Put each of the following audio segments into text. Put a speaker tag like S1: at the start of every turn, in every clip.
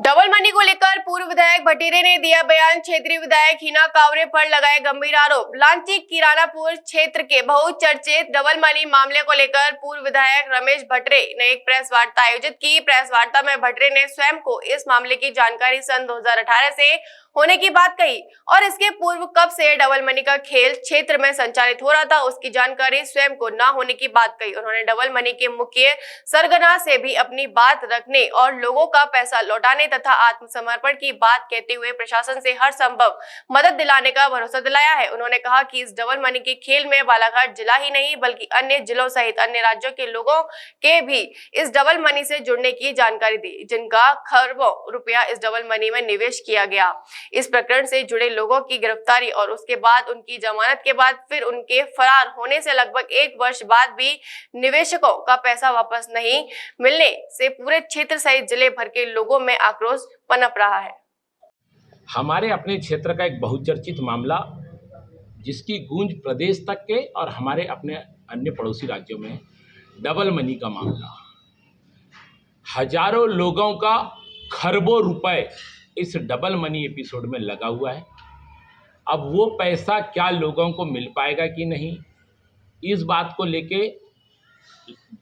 S1: Double money को लेकर पूर्व विधायक भटेरे ने दिया बयान। क्षेत्रीय विधायक हिना कावरे पर लगाए गंभीर आरोप। लांची किरानापुर क्षेत्र के बहुचर्चित डबल मनी मामले को लेकर पूर्व विधायक रमेश भटरे ने एक प्रेस वार्ता आयोजित की। प्रेस वार्ता में भटरे ने स्वयं को इस मामले की जानकारी सन 2018 से होने की बात कही और इसके पूर्व कब से डबल मनी का खेल क्षेत्र में संचालित हो रहा था उसकी जानकारी स्वयं को न होने की बात कही। उन्होंने डबल मनी के मुख्य सरगना से भी अपनी बात रखने और लोगों का पैसा लौटाने तथा आत्मसमर्पण की बात कहते हुए प्रशासन से हर संभव मदद दिलाने का भरोसा दिलाया है। उन्होंने कहा कि इस डबल मनी के खेल में बालाघाट जिला ही नहीं बल्कि अन्य जिलों सहित अन्य राज्यों के लोगों के भी इस डबल मनी से जुड़ने की जानकारी दी, जिनका खरबों रुपया इस डबल मनी में निवेश किया गया। इस प्रकरण से जुड़े लोगों की गिरफ्तारी और उसके बाद उनकी जमानत के बाद फिर उनके फरार होने से लगभग 1 वर्ष बाद भी निवेशकों का पैसा वापस नहीं मिलने से पूरे क्षेत्र सहित जिले भर के लोगों में आक्रोश पनप रहा है।
S2: हमारे अपने क्षेत्र का एक बहुचर्चित मामला जिसकी गूंज प्रदेश तक के और हमारे अपने अन्य पड़ोसी राज्यों में डबल मनी का मामला, हजारों लोगों का खरबों रुपए इस डबल मनी एपिसोड में लगा हुआ है। अब वो पैसा क्या लोगों को मिल पाएगा कि नहीं, इस बात को लेके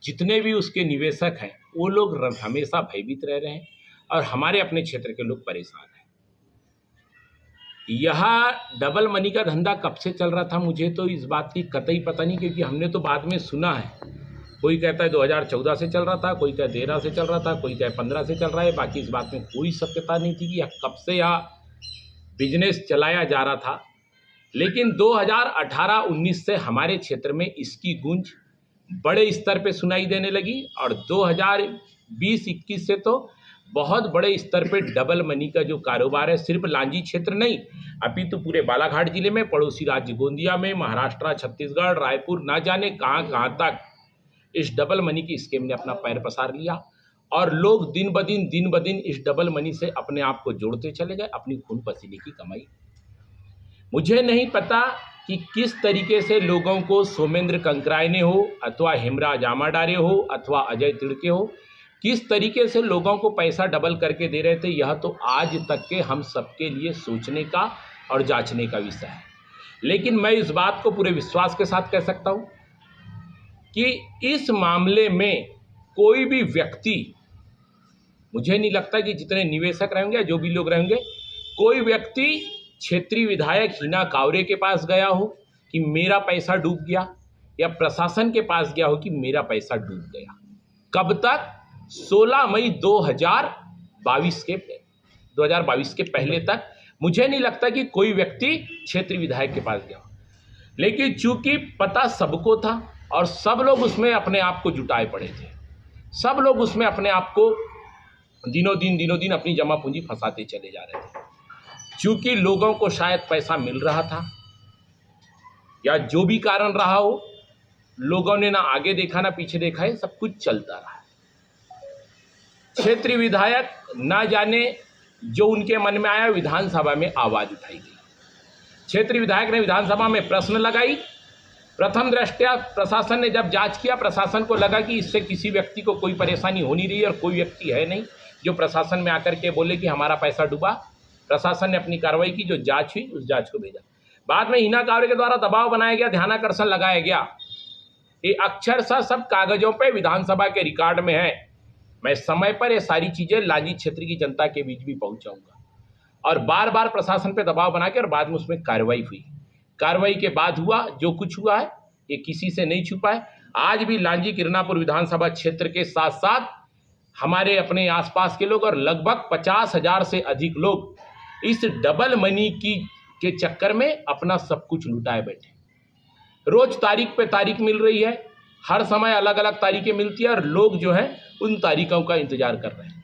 S2: जितने भी उसके निवेशक हैं वो लोग हमेशा भयभीत रह रहे हैं और हमारे अपने क्षेत्र के लोग परेशान हैं। यह डबल मनी का धंधा कब से चल रहा था मुझे तो इस बात की कतई पता नहीं, क्योंकि हमने तो बाद में सुना है। कोई कहता है 2014 से चल रहा था, कोई कहता है 13 से चल रहा था, कोई कहता है 15 से चल रहा है। बाकी इस बात में कोई सत्यता नहीं थी कि कब से यह बिजनेस चलाया जा रहा था। लेकिन 2018-19 से हमारे क्षेत्र में इसकी गूंज बड़े स्तर पे सुनाई देने लगी और 2020-21 से तो बहुत बड़े स्तर पे डबल मनी का जो कारोबार है, सिर्फ लांजी क्षेत्र नहीं अपितु तो पूरे बालाघाट जिले में, पड़ोसी राज्य गोंदिया में, महाराष्ट्र, छत्तीसगढ़, रायपुर, ना जाने कहाँ कहाँ तक इस डबल मनी की स्कीम ने अपना पैर पसार लिया और लोग दिन ब दिन इस डबल मनी से अपने आप को जोड़ते चले गए, अपनी खून पसीने की कमाई। मुझे नहीं पता कि किस तरीके से लोगों को सोमेंद्र कंकरायने हो अथवा हेमराज आमाडारे हो अथवा अजय तिड़के हो, किस तरीके से लोगों को पैसा डबल करके दे रहे थे, यह तो आज तक के हम सबके लिए सोचने का और जांचने का विषय है। लेकिन मैं इस बात को पूरे विश्वास के साथ कह सकता हूँ कि इस मामले में कोई भी व्यक्ति, मुझे नहीं लगता कि जितने निवेशक रहेंगे, जो भी लोग रहेंगे, कोई व्यक्ति क्षेत्रीय विधायक हिना कावरे के पास गया हो कि मेरा पैसा डूब गया, या प्रशासन के पास गया हो कि मेरा पैसा डूब गया। कब तक? 16 मई 2022 के पहले तक मुझे नहीं लगता कि कोई व्यक्ति क्षेत्रीय विधायक के पास गया हो। लेकिन चूंकि पता सबको था और सब लोग उसमें अपने आप को जुटाए पड़े थे, सब लोग उसमें अपने आप को दिनों दिन अपनी जमा पूंजी फंसाते चले जा रहे थे। चूंकि लोगों को शायद पैसा मिल रहा था या जो भी कारण रहा हो, लोगों ने ना आगे देखा ना पीछे देखा, है सब कुछ चलता रहा। क्षेत्रीय विधायक ना जाने जो उनके मन में आया, विधानसभा में आवाज उठाई गई। क्षेत्रीय विधायक ने विधानसभा में प्रश्न लगाई। प्रथम दृष्टया प्रशासन ने जब जांच किया, प्रशासन को लगा कि इससे किसी व्यक्ति को कोई परेशानी हो नहीं रही है और कोई व्यक्ति है नहीं जो प्रशासन में आकर के बोले कि हमारा पैसा डूबा। प्रशासन ने अपनी कार्रवाई की, जो जांच हुई उस जांच को भेजा। बाद में हिना कावरे के द्वारा दबाव बनाया गया, ध्यानाकर्षण लगाया गया। ये अक्षरशः सब कागजों पे विधानसभा के रिकॉर्ड में है। मैं समय पर ये सारी चीजें लांजी क्षेत्र की जनता के बीच भी पहुंचाऊंगा और बार बार प्रशासन पे दबाव बना के और बाद में उसमें कार्रवाई हुई। कार्रवाई के बाद हुआ जो कुछ हुआ है, ये किसी से नहीं छुपा है। आज भी लांजी किरनापुर विधानसभा क्षेत्र के साथ साथ हमारे अपने आसपास के लोग और लगभग 50,000 से अधिक लोग इस डबल मनी के चक्कर में अपना सब कुछ लुटाए बैठे। रोज तारीख पे तारीख मिल रही है, हर समय अलग अलग तारीखें मिलती है और लोग जो हैं उन तारीखों का इंतजार कर रहे हैं।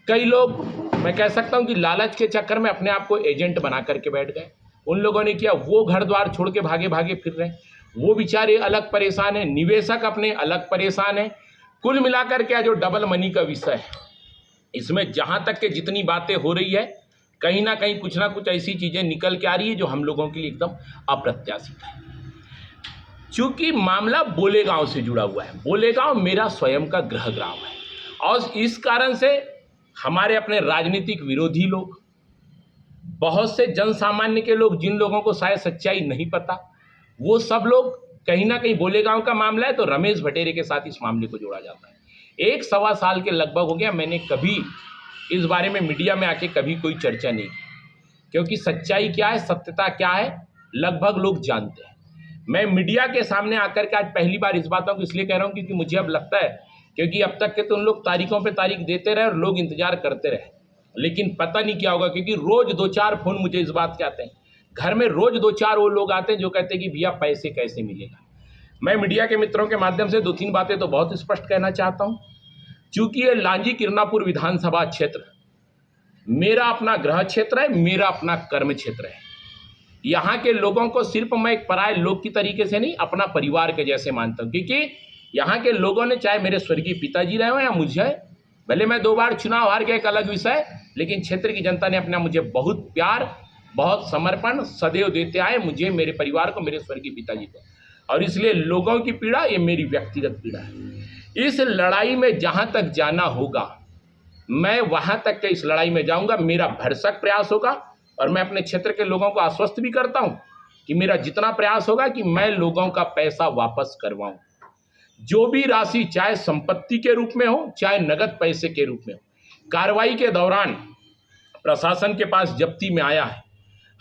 S2: कई लोग, मैं कह सकता हूं कि लालच के चक्कर में अपने आप को एजेंट बना करके बैठ गए। उन लोगों ने किया, वो घर द्वार छोड़ के भागे फिर रहे हैं, वो बेचारे अलग परेशान हैं, निवेशक अपने अलग परेशान हैं। कुल मिलाकर के जो डबल मनी का विषय है, इसमें जहां तक के जितनी बातें हो रही है, कहीं ना कहीं कुछ ना कुछ ऐसी चीजें निकल के आ रही है जो हम लोगों के लिए एकदम अप्रत्याशित है। चूंकि मामला बोलेगांव से जुड़ा हुआ है, बोलेगांव मेरा स्वयं का गृह ग्राम है और इस कारण से हमारे अपने राजनीतिक विरोधी लोग, बहुत से जन सामान्य के लोग, जिन लोगों को शायद सच्चाई नहीं पता, वो सब लोग कहीं ना कहीं बोलेगांव का मामला है तो रमेश भटेरे के साथ इस मामले को जोड़ा जाता है। 1-1.25 साल के लगभग हो गया, मैंने कभी इस बारे में मीडिया में आके कभी कोई चर्चा नहीं की, क्योंकि सच्चाई क्या है, सत्यता क्या है, लगभग लोग जानते हैं। मैं मीडिया के सामने आकर के आज पहली बार इस बातों को इसलिए कह रहा हूँ क्योंकि मुझे अब लगता है, क्योंकि अब तक के तो उन लोग तारीखों पे तारीख देते रहे और लोग इंतजार करते रहे, लेकिन पता नहीं क्या होगा, क्योंकि रोज 2-4 फोन मुझे इस बात के आते हैं, घर में रोज 2-4 वो लोग आते हैं जो कहते हैं कि भैया पैसे कैसे मिलेगा। मैं मीडिया के मित्रों के माध्यम से 2-3 बातें तो बहुत स्पष्ट कहना चाहता हूँ। चूंकि ये लांजी किरनापुर विधानसभा क्षेत्र मेरा अपना गृह क्षेत्र है, मेरा अपना कर्म क्षेत्र है। यहाँ के लोगों को सिर्फ मैं एक पराये लोग की तरीके से नहीं, अपना परिवार के जैसे मानता हूँ, क्योंकि यहाँ के लोगों ने, चाहे मेरे स्वर्गीय पिताजी रहे हो या मुझे, भले मैं 2 बार चुनाव हार गया एक अलग विषय, लेकिन क्षेत्र की जनता ने अपना मुझे बहुत प्यार, बहुत समर्पण सदैव देते आए, मुझे, मेरे परिवार को, मेरे स्वर्गीय पिताजी को। और इसलिए लोगों की पीड़ा ये मेरी व्यक्तिगत पीड़ा है। इस लड़ाई में जहाँ तक जाना होगा मैं वहाँ तक के इस लड़ाई में जाऊँगा, मेरा भरसक प्रयास होगा। और मैं अपने क्षेत्र के लोगों को आश्वस्त भी करता हूँ कि मेरा जितना प्रयास होगा कि मैं लोगों का पैसा वापस करवाऊँ। जो भी राशि, चाहे संपत्ति के रूप में हो, चाहे नगद पैसे के रूप में हो, कार्रवाई के दौरान प्रशासन के पास जब्ती में आया है।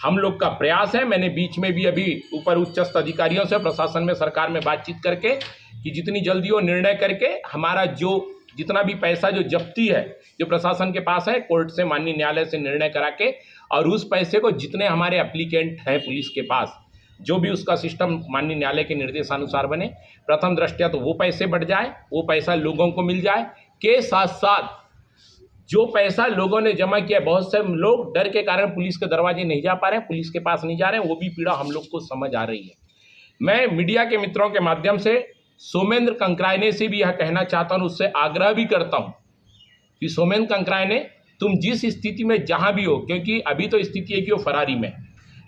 S2: हम लोग का प्रयास है, मैंने बीच में भी अभी ऊपर उच्चस्थ अधिकारियों से, प्रशासन में, सरकार में बातचीत करके कि जितनी जल्दी वो निर्णय करके हमारा जो जितना भी पैसा जो जब्ती है जो प्रशासन के पास है, कोर्ट से, माननीय न्यायालय से निर्णय करा के, और उस पैसे को जितने हमारे एप्लीकेंट हैं पुलिस के पास, जो भी उसका सिस्टम माननीय न्यायालय के निर्देशानुसार बने, प्रथम दृष्टया तो वो पैसे बढ़ जाए, वो पैसा लोगों को मिल जाए, के साथ साथ जो पैसा लोगों ने जमा किया, बहुत से लोग डर के कारण पुलिस के दरवाजे नहीं जा पा रहे हैं, पुलिस के पास नहीं जा रहे हैं, वो भी पीड़ा हम लोग को समझ आ रही है। मैं मीडिया के मित्रों के माध्यम से सोमेंद्र कंकरायने से भी यह कहना चाहता हूँ, उससे आग्रह भी करता हूँ कि सोमेंद्र कंकरायने, तुम जिस स्थिति में जहाँ भी हो, क्योंकि अभी तो स्थिति है कि वो फरारी में,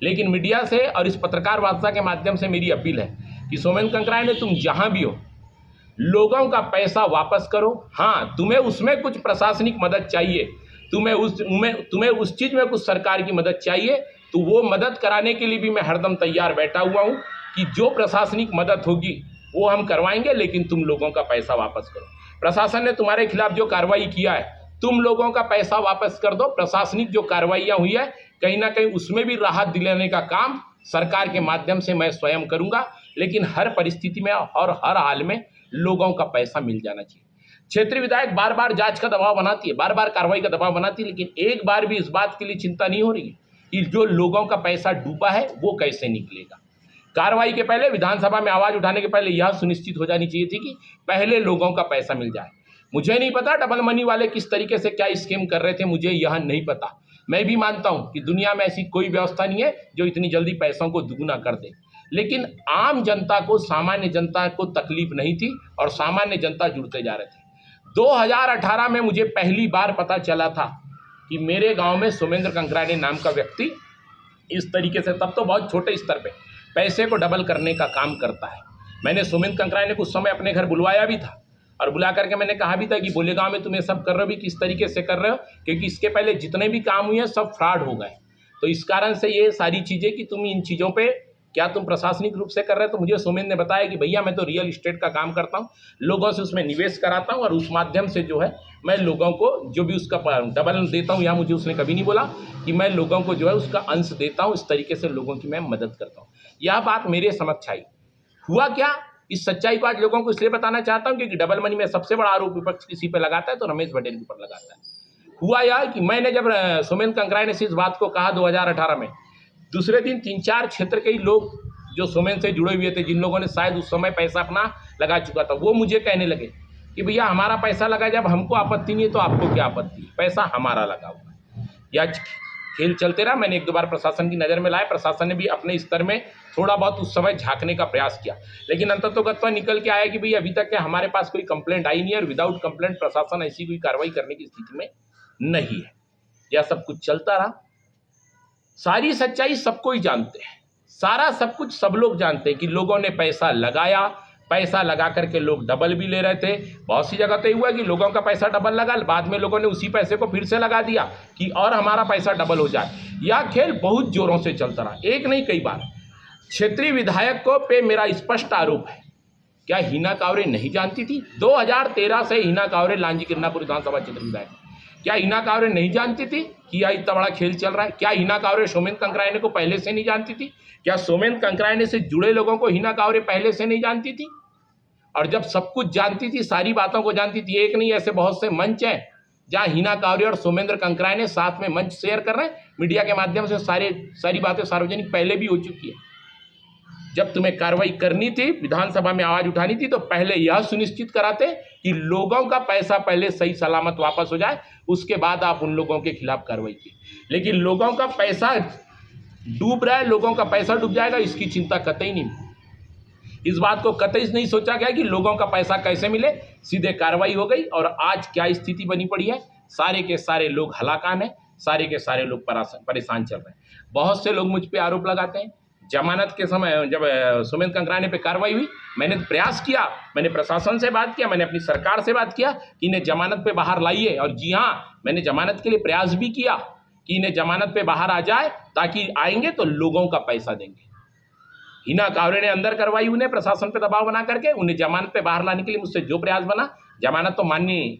S2: लेकिन मीडिया से और इस पत्रकार वार्ता के माध्यम से मेरी अपील है कि सोमेंद्र कंकरायने, तुम जहाँ भी हो, लोगों का पैसा वापस करो। हाँ, तुम्हें उसमें कुछ प्रशासनिक मदद चाहिए, तुम्हें उस चीज़ में कुछ सरकार की मदद चाहिए, तो वो मदद कराने के लिए भी मैं हरदम तैयार बैठा हुआ हूँ कि जो प्रशासनिक मदद होगी वो हम करवाएंगे, लेकिन तुम लोगों का पैसा वापस करो। प्रशासन ने तुम्हारे खिलाफ जो कार्रवाई किया है, तुम लोगों का पैसा वापस कर दो। प्रशासनिक जो कार्रवाइयाँ हुई है, कहीं ना कहीं उसमें भी राहत दिलाने का काम सरकार के माध्यम से मैं स्वयं करूँगा, लेकिन हर परिस्थिति में और हर हाल में लोगों का पैसा मिल जाना चाहिए। क्षेत्रीय विधायक बार बार जांच का दबाव बनाती है, बार बार कार्रवाई का दबाव बनाती है, लेकिन एक बार भी इस बात के लिए चिंता नहीं हो रही है कि जो लोगों का पैसा डूबा है वो कैसे निकलेगा। कार्रवाई के पहले, विधानसभा में आवाज उठाने के पहले यह सुनिश्चित हो जानी चाहिए थी कि पहले लोगों का पैसा मिल जाए। मुझे नहीं पता डबल मनी वाले किस तरीके से क्या स्कीम कर रहे थे, मुझे यह नहीं पता। मैं भी मानता हूं कि दुनिया में ऐसी कोई व्यवस्था नहीं है जो इतनी जल्दी पैसों को दुगुना कर दे, लेकिन आम जनता को, सामान्य जनता को तकलीफ नहीं थी और सामान्य जनता जुड़ते जा रहे थे। 2018 में मुझे पहली बार पता चला था कि मेरे गांव में सोमेंद्र कंकरायने नाम का व्यक्ति इस तरीके से, तब तो बहुत छोटे स्तर पे, पैसे को डबल करने का काम करता है। मैंने सोमेंद्र कंकरायने को उस समय अपने घर बुलवाया भी था और बुला करके मैंने कहा भी था कि बोलेगांव में तुम ये सब कर रहे हो भी किस तरीके से कर रहे हो, क्योंकि इसके पहले जितने भी काम हुए हैं सब फ्रॉड हो गए। तो इस कारण से ये सारी चीज़ें कि तुम इन चीज़ों पे क्या तुम प्रशासनिक रूप से कर रहे हो। तो मुझे सोमेंद्र ने बताया कि भैया मैं तो रियल इस्टेट का काम करता हूँ, लोगों से उसमें निवेश कराता हूँ और उस माध्यम से जो है मैं लोगों को जो भी उसका डबल देता हूँ, या मुझे उसने कभी नहीं बोला कि मैं लोगों को जो है उसका अंश देता हूँ। इस तरीके से लोगों की मैं मदद करता हूँ। यह बात मेरे समक्ष आई। हुआ क्या, इस सच्चाई को आज लोगों को इसलिए बताना चाहता हूँ क्योंकि डबल मनी में सबसे बड़ा आरोप विपक्ष किसी पे लगाता है तो रमेश भटेरे के ऊपर लगाता है। हुआ यह कि मैंने जब सोमेंद्र कंकरायने से इस बात को कहा 2018 में, दूसरे दिन 3-4 क्षेत्र के ही लोग जो सोमेंद्र से जुड़े हुए थे, जिन लोगों ने शायद उस समय पैसा अपना लगा चुका था, वो मुझे कहने लगे कि भैया हमारा पैसा लगा, जब हमको आपत्ति नहीं है तो आपको क्या आपत्ति है, पैसा हमारा लगा हुआ। या खेल चलते रहा। मैंने 1-2 बार प्रशासन की नज़र में लाया, प्रशासन ने भी अपने स्तर में थोड़ा बहुत उस समय झांकने का प्रयास किया, लेकिन अंततोगत्वा निकल के आया कि भाई अभी तक हमारे पास कोई कंप्लेंट आई नहीं है और विदाउट कंप्लेंट प्रशासन ऐसी कोई कार्रवाई करने की स्थिति में नहीं है। यह सब कुछ चलता रहा। सारी सच्चाई सबको ही जानते हैं, सारा सब कुछ सब लोग जानते हैं कि लोगों ने पैसा लगाया, पैसा लगा करके लोग डबल भी ले रहे थे। बहुत सी जगह तो ये हुआ कि लोगों का पैसा डबल लगा, बाद में लोगों ने उसी पैसे को फिर से लगा दिया कि और हमारा पैसा डबल हो जाए। यह खेल बहुत जोरों से चलता रहा, एक नहीं कई बार। क्षेत्रीय विधायक को पे मेरा स्पष्ट आरोप है, क्या हिना कांवरे नहीं जानती थी? 2013 से हिना कांवरे लांजी किरनापुर विधानसभा क्षेत्र विधायक, क्या हिना कांवरे नहीं जानती थी कि यह इतना बड़ा खेल चल रहा है? क्या हिना कांवरे सोमेन कंकरायने को पहले से नहीं जानती थी? क्या सोमेन कंकरायने से जुड़े लोगों को हिना कांवरे पहले से नहीं जानती थी? और जब सब कुछ जानती थी, सारी बातों को जानती थी, एक नहीं ऐसे बहुत से मंच हैं जहाँ हिना कांवरे और सोमेंद्र कंकरायने साथ में मंच शेयर कर रहे हैं मीडिया के माध्यम से। सारी बातें सार्वजनिक पहले भी हो चुकी है। जब तुम्हें कार्रवाई करनी थी, विधानसभा में आवाज उठानी थी, तो पहले यह सुनिश्चित कराते कि लोगों का पैसा पहले सही सलामत वापस हो जाए, उसके बाद आप उन लोगों के खिलाफ कार्रवाई की। लेकिन लोगों का पैसा डूब रहा है, लोगों का पैसा डूब जाएगा, इसकी चिंता कतई नहीं। इस बात को कतई नहीं सोचा गया कि लोगों का पैसा कैसे मिले, सीधे कार्रवाई हो गई। और आज क्या स्थिति बनी पड़ी है, सारे के सारे लोग हलाकान हैं, सारे के सारे लोग परेशान चल रहे हैं। बहुत से लोग मुझ पे आरोप लगाते हैं। जमानत के समय जब सोमेन कंकरायने पे कार्रवाई हुई, मैंने प्रयास किया, मैंने प्रशासन से बात किया, मैंने अपनी सरकार से बात किया कि इन्हें जमानत पे बाहर लाइए। और जी हाँ, मैंने जमानत के लिए प्रयास भी किया कि इन्हें जमानत पे बाहर आ जाए, ताकि आएंगे तो लोगों का पैसा देंगे। हिना कांवरे ने अंदर करवाई, उन्हें प्रशासन पे दबाव बना करके उन्हें जमानत पे बाहर लाने के लिए मुझसे जो प्रयास बना, जमानत तो माननीय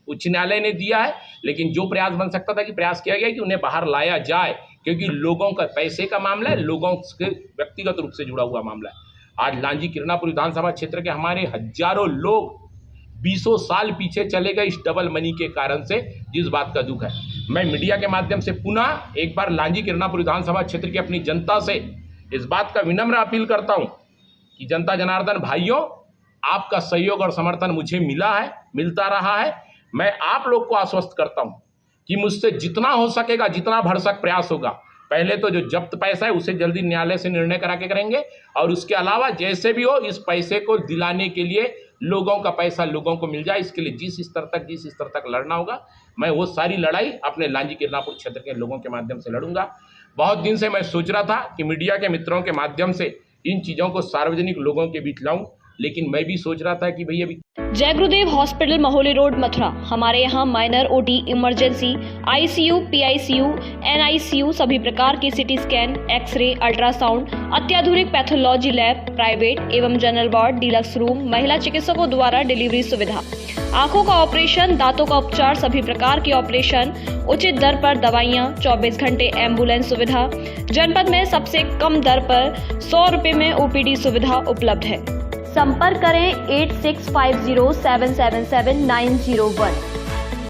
S2: उच्च न्यायालय ने दिया है, लेकिन जो प्रयास बन सकता था कि प्रयास किया गया कि उन्हें बाहर लाया जाए, क्योंकि लोगों का पैसे का मामला है, लोगों के व्यक्तिगत रूप से जुड़ा हुआ मामला है। आज लांजी किरनापुर विधानसभा क्षेत्र के हमारे हजारों लोग 20 साल पीछे चले गए इस डबल मनी के कारण से, जिस बात का दुख है। मैं मीडिया के माध्यम से पुनः एक बार लांजी किरनापुर विधानसभा क्षेत्र की अपनी जनता से इस बात का विनम्र अपील करता हूं कि जनता जनार्दन भाइयों, आपका सहयोग और समर्थन मुझे मिला है, मिलता रहा है। मैं आप लोग को आश्वस्त करता हूं कि मुझसे जितना हो सकेगा, जितना भरसक प्रयास होगा, पहले तो जो जब्त पैसा है उसे जल्दी न्यायालय से निर्णय करा के करेंगे, और उसके अलावा जैसे भी हो इस पैसे को दिलाने के लिए, लोगों का पैसा लोगों को मिल जाए, इसके लिए जिस स्तर तक लड़ना होगा, मैं वो सारी लड़ाई अपने लांजी किरनापुर क्षेत्र के लोगों के माध्यम से लड़ूंगा। बहुत दिन से मैं सोच रहा था कि मीडिया के मित्रों के माध्यम से इन चीज़ों को सार्वजनिक लोगों के बीच लाऊं, लेकिन मैं भी सोच रहा था कि भैया अभी
S3: जय गुरुदेव हॉस्पिटल महोली रोड मथुरा। हमारे यहाँ minor OT, emergency, ICU, PICU, NICU, सभी प्रकार की सिटी स्कैन, एक्सरे, अल्ट्रासाउंड, अत्याधुनिक पैथोलॉजी लैब, प्राइवेट एवं जनरल वार्ड, डिलक्स रूम, महिला चिकित्सकों द्वारा डिलीवरी सुविधा, आंखों का ऑपरेशन, दांतों का उपचार, सभी प्रकार के ऑपरेशन, उचित दर पर दवाइयाँ, 24 घंटे एम्बुलेंस सुविधा। जनपद में सबसे कम दर पर 100 रुपये में ओपीडी सुविधा उपलब्ध है। संपर्क करें 8650777901।